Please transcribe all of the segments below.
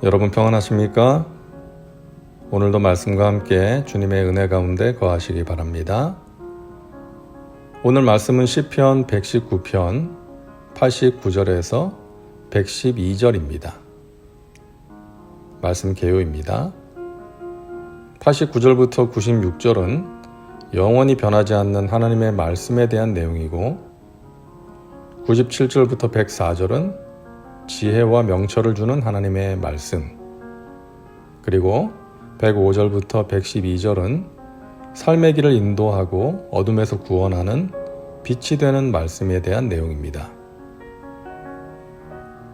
여러분 평안하십니까? 오늘도 말씀과 함께 주님의 은혜 가운데 거하시기 바랍니다. 오늘 말씀은 시편 119편 89절에서 112절입니다. 말씀 개요입니다. 89절부터 96절은 영원히 변하지 않는 하나님의 말씀에 대한 내용이고 97절부터 104절은 지혜와 명철을 주는 하나님의 말씀, 그리고 105절부터 112절은 삶의 길을 인도하고 어둠에서 구원하는 빛이 되는 말씀에 대한 내용입니다.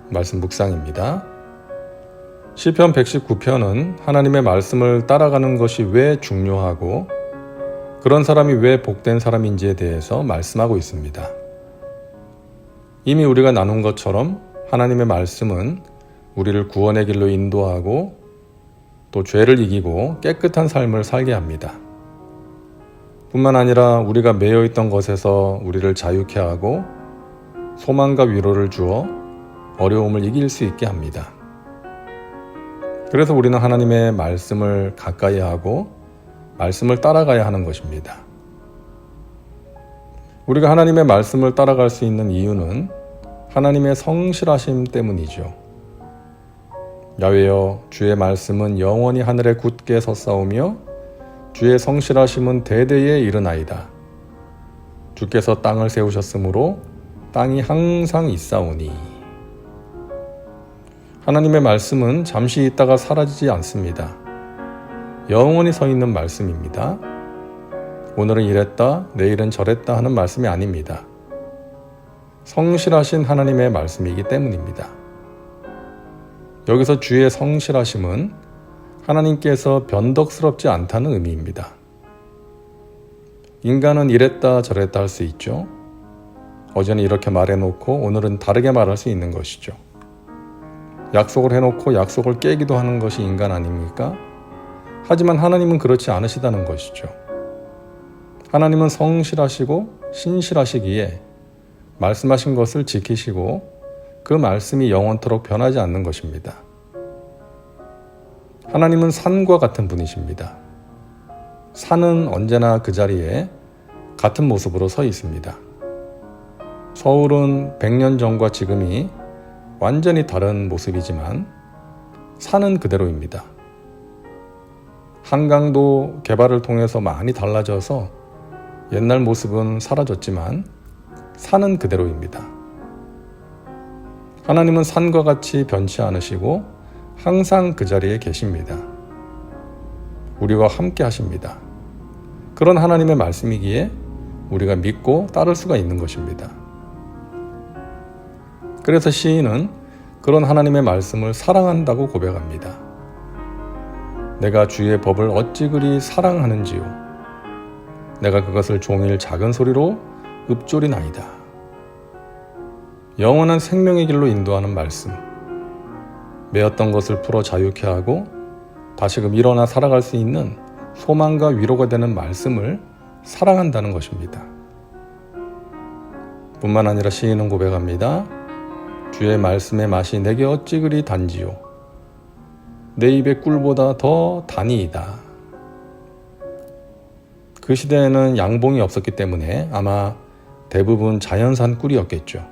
말씀 묵상입니다. 시편 119편은 하나님의 말씀을 따라가는 것이 왜 중요하고 그런 사람이 왜 복된 사람인지에 대해서 말씀하고 있습니다. 이미 우리가 나눈 것처럼 하나님의 말씀은 우리를 구원의 길로 인도하고 또 죄를 이기고 깨끗한 삶을 살게 합니다. 뿐만 아니라 우리가 매여 있던 것에서 우리를 자유케 하고 소망과 위로를 주어 어려움을 이길 수 있게 합니다. 그래서 우리는 하나님의 말씀을 가까이 하고 말씀을 따라가야 하는 것입니다. 우리가 하나님의 말씀을 따라갈 수 있는 이유는 하나님의 성실하심 때문이죠. 야훼여, 주의 말씀은 영원히 하늘에 굳게 섰사오며 주의 성실하심은 대대에 이르나이다. 주께서 땅을 세우셨으므로 땅이 항상 있사오니. 하나님의 말씀은 잠시 있다가 사라지지 않습니다. 영원히 서 있는 말씀입니다. 오늘은 이랬다, 내일은 저랬다 하는 말씀이 아닙니다. 성실하신 하나님의 말씀이기 때문입니다. 여기서 주의 성실하심은 하나님께서 변덕스럽지 않다는 의미입니다. 인간은 이랬다 저랬다 할 수 있죠. 어제는 이렇게 말해놓고 오늘은 다르게 말할 수 있는 것이죠. 약속을 해놓고 약속을 깨기도 하는 것이 인간 아닙니까? 하지만 하나님은 그렇지 않으시다는 것이죠. 하나님은 성실하시고 신실하시기에 말씀하신 것을 지키시고 그 말씀이 영원토록 변하지 않는 것입니다. 하나님은 산과 같은 분이십니다. 산은 언제나 그 자리에 같은 모습으로 서 있습니다. 서울은 100년 전과 지금이 완전히 다른 모습이지만 산은 그대로입니다. 한강도 개발을 통해서 많이 달라져서 옛날 모습은 사라졌지만 산은 그대로입니다. 하나님은 산과 같이 변치 않으시고 항상 그 자리에 계십니다. 우리와 함께 하십니다. 그런 하나님의 말씀이기에 우리가 믿고 따를 수가 있는 것입니다. 그래서 시인은 그런 하나님의 말씀을 사랑한다고 고백합니다. 내가 주의 법을 어찌 그리 사랑하는지요. 내가 그것을 종일 작은 소리로 읊조리나이다. 영원한 생명의 길로 인도하는 말씀, 매었던 것을 풀어 자유케 하고 다시금 일어나 살아갈 수 있는 소망과 위로가 되는 말씀을 사랑한다는 것입니다. 뿐만 아니라 시인은 고백합니다. 주의 말씀의 맛이 내게 어찌 그리 단지요. 내 입의 꿀보다 더 단이이다. 그 시대에는 양봉이 없었기 때문에 아마 대부분 자연산 꿀이었겠죠.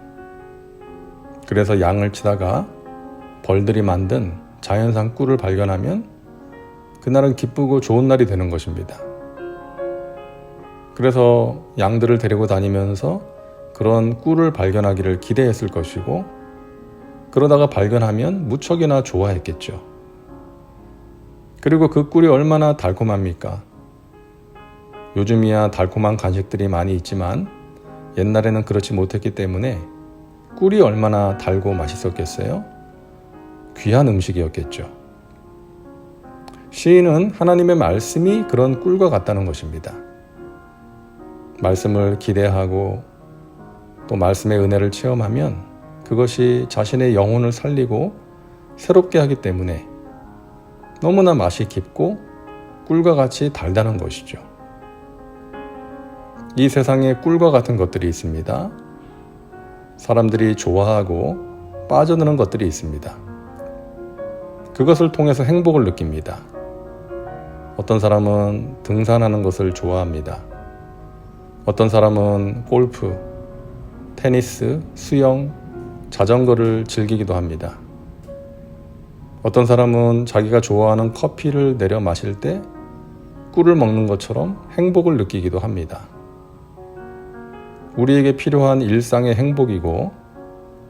그래서 양을 치다가 벌들이 만든 자연산 꿀을 발견하면 그날은 기쁘고 좋은 날이 되는 것입니다. 그래서 양들을 데리고 다니면서 그런 꿀을 발견하기를 기대했을 것이고 그러다가 발견하면 무척이나 좋아했겠죠. 그리고 그 꿀이 얼마나 달콤합니까? 요즘이야 달콤한 간식들이 많이 있지만 옛날에는 그렇지 못했기 때문에 꿀이 얼마나 달고 맛있었겠어요? 귀한 음식이었겠죠. 시인은 하나님의 말씀이 그런 꿀과 같다는 것입니다. 말씀을 기대하고 또 말씀의 은혜를 체험하면 그것이 자신의 영혼을 살리고 새롭게 하기 때문에 너무나 맛이 깊고 꿀과 같이 달다는 것이죠. 이 세상에 꿀과 같은 것들이 있습니다. 사람들이 좋아하고 빠져드는 것들이 있습니다. 그것을 통해서 행복을 느낍니다. 어떤 사람은 등산하는 것을 좋아합니다. 어떤 사람은 골프, 테니스, 수영, 자전거를 즐기기도 합니다. 어떤 사람은 자기가 좋아하는 커피를 내려 마실 때 꿀을 먹는 것처럼 행복을 느끼기도 합니다. 우리에게 필요한 일상의 행복이고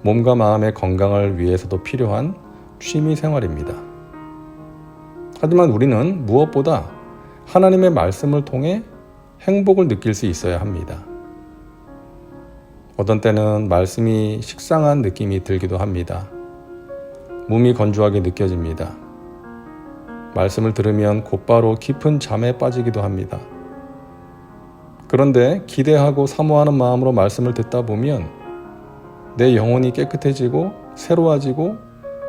몸과 마음의 건강을 위해서도 필요한 취미 생활입니다. 하지만 우리는 무엇보다 하나님의 말씀을 통해 행복을 느낄 수 있어야 합니다. 어떤 때는 말씀이 식상한 느낌이 들기도 합니다. 몸이 건조하게 느껴집니다. 말씀을 들으면 곧바로 깊은 잠에 빠지기도 합니다. 그런데 기대하고 사모하는 마음으로 말씀을 듣다 보면 내 영혼이 깨끗해지고 새로워지고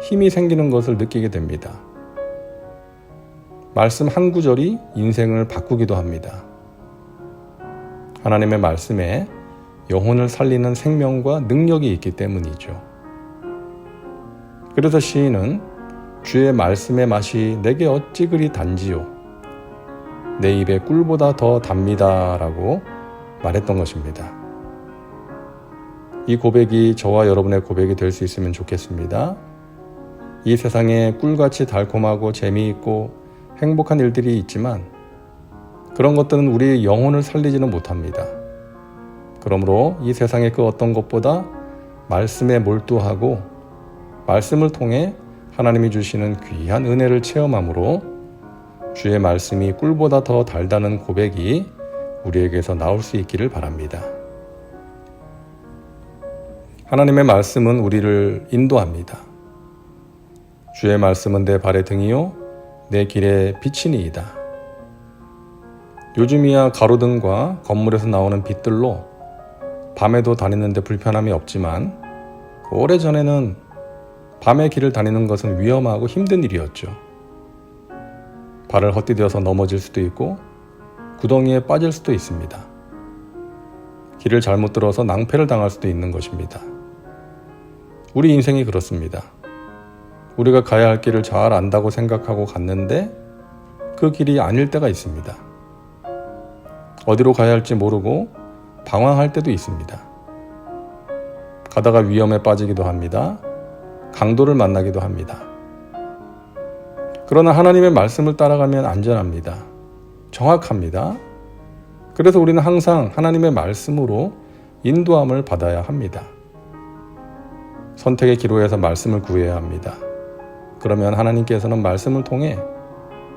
힘이 생기는 것을 느끼게 됩니다. 말씀 한 구절이 인생을 바꾸기도 합니다. 하나님의 말씀에 영혼을 살리는 생명과 능력이 있기 때문이죠. 그래서 시인은 주의 말씀의 맛이 내게 어찌 그리 단지요. 내 입에 꿀보다 더 답니다 라고 말했던 것입니다. 이 고백이 저와 여러분의 고백이 될 수 있으면 좋겠습니다. 이 세상에 꿀같이 달콤하고 재미있고 행복한 일들이 있지만 그런 것들은 우리의 영혼을 살리지는 못합니다. 그러므로 이 세상의 그 어떤 것보다 말씀에 몰두하고 말씀을 통해 하나님이 주시는 귀한 은혜를 체험함으로 주의 말씀이 꿀보다 더 달다는 고백이 우리에게서 나올 수 있기를 바랍니다. 하나님의 말씀은 우리를 인도합니다. 주의 말씀은 내 발의 등이요 내 길의 빛이니이다. 요즘이야 가로등과 건물에서 나오는 빛들로 밤에도 다니는데 불편함이 없지만 오래전에는 밤에 길을 다니는 것은 위험하고 힘든 일이었죠. 발을 헛디뎌서 넘어질 수도 있고 구덩이에 빠질 수도 있습니다. 길을 잘못 들어서 낭패를 당할 수도 있는 것입니다. 우리 인생이 그렇습니다. 우리가 가야 할 길을 잘 안다고 생각하고 갔는데 그 길이 아닐 때가 있습니다. 어디로 가야 할지 모르고 방황할 때도 있습니다. 가다가 위험에 빠지기도 합니다. 강도를 만나기도 합니다. 그러나 하나님의 말씀을 따라가면 안전합니다. 정확합니다. 그래서 우리는 항상 하나님의 말씀으로 인도함을 받아야 합니다. 선택의 기로에서 말씀을 구해야 합니다. 그러면 하나님께서는 말씀을 통해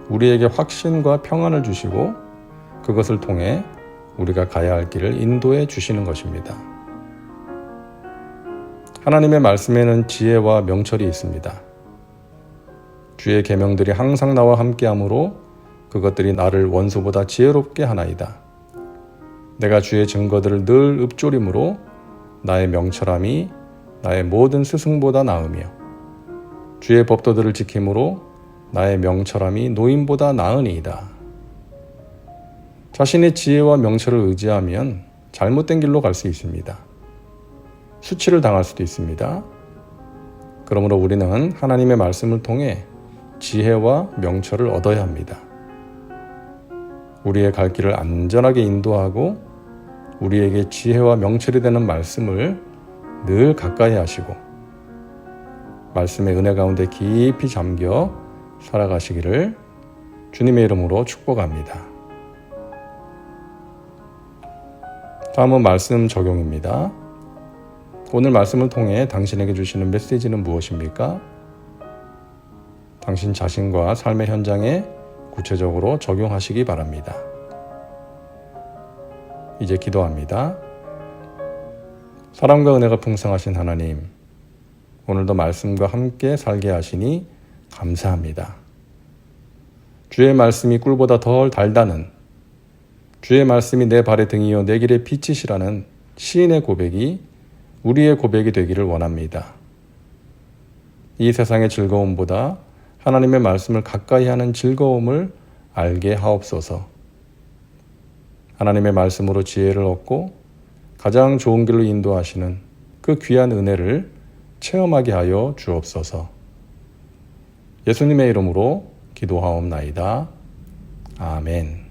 우리에게 확신과 평안을 주시고 그것을 통해 우리가 가야 할 길을 인도해 주시는 것입니다. 하나님의 말씀에는 지혜와 명철이 있습니다. 주의 계명들이 항상 나와 함께하므로 그것들이 나를 원수보다 지혜롭게 하나이다. 내가 주의 증거들을 늘 읊조림으로 나의 명철함이 나의 모든 스승보다 나으며 주의 법도들을 지킴으로 나의 명철함이 노인보다 나으니이다. 자신의 지혜와 명철을 의지하면 잘못된 길로 갈 수 있습니다. 수치를 당할 수도 있습니다. 그러므로 우리는 하나님의 말씀을 통해 지혜와 명철을 얻어야 합니다. 우리의 갈 길을 안전하게 인도하고 우리에게 지혜와 명철이 되는 말씀을 늘 가까이 하시고 말씀의 은혜 가운데 깊이 잠겨 살아가시기를 주님의 이름으로 축복합니다. 다음은 말씀 적용입니다. 오늘 말씀을 통해 당신에게 주시는 메시지는 무엇입니까? 당신 자신과 삶의 현장에 구체적으로 적용하시기 바랍니다. 이제 기도합니다. 사랑과 은혜가 풍성하신 하나님, 오늘도 말씀과 함께 살게 하시니 감사합니다. 주의 말씀이 꿀보다 덜 달다는, 주의 말씀이 내 발의 등이요 내 길의 빛이시라는 시인의 고백이 우리의 고백이 되기를 원합니다. 이 세상의 즐거움보다 하나님의 말씀을 가까이 하는 즐거움을 알게 하옵소서. 하나님의 말씀으로 지혜를 얻고 가장 좋은 길로 인도하시는 그 귀한 은혜를 체험하게 하여 주옵소서. 예수님의 이름으로 기도하옵나이다. 아멘.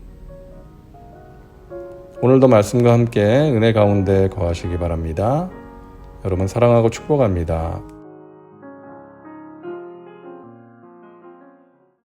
오늘도 말씀과 함께 은혜 가운데 거하시기 바랍니다. 여러분 사랑하고 축복합니다.